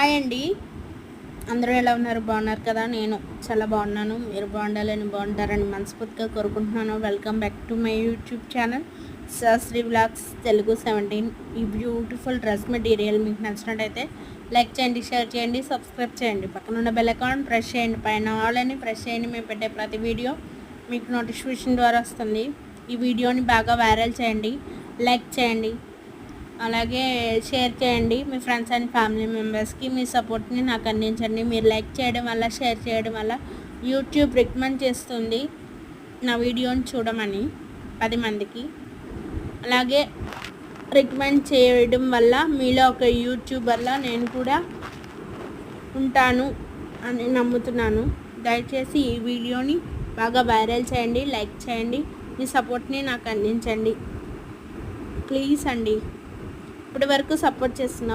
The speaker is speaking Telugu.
హాయ్ అండి. అందరూ ఎలా ఉన్నారు? బాగున్నారు కదా? నేను చాలా బాగున్నాను. మీరు బాగుంటారని మనస్ఫూర్తిగా కోరుకుంటున్నాను. Welcome back to my YouTube channel Shastri vlogs Telugu 17. ఈ బ్యూటిఫుల్ డ్రెస్ మెటీరియల్ మీకు నచ్చినట్టయితే లైక్ చేయండి, షేర్ చేయండి, సబ్స్క్రైబ్ చేయండి. పక్కన ఉన్న బెల్ ఐకాన్ ప్రెస్ చేయండి, పైన ఆల్ అని ప్రెస్ చేయండి. మేము పెట్టే ప్రతి వీడియో మీకు నోటిఫికేషన్ ద్వారా వస్తుంది. ఈ వీడియోని బాగా వైరల్ చేయండి, లైక్ చేయండి, అలాగే షేర్ చేయండి మీ ఫ్రెండ్స్ అండ్ ఫ్యామిలీ మెంబర్స్కి. మీ సపోర్ట్ని నాకు అందించండి. మీరు లైక్ చేయడం వల్ల, షేర్ చేయడం వల్ల యూట్యూబ్ రికమెండ్ చేస్తుంది నా వీడియోని చూడమని 10 మందికి. అలాగే రికమెండ్ చేయడం వల్ల మీలో ఒక యూట్యూబర్లా నేను కూడా ఉంటాను అని నమ్ముతున్నాను. దయచేసి ఈ వీడియోని బాగా వైరల్ చేయండి, లైక్ చేయండి, మీ సపోర్ట్ని నాకు అందించండి ప్లీజ్ అండి. ఇప్పటి వరకు సపోర్ట్ చేస్తున్న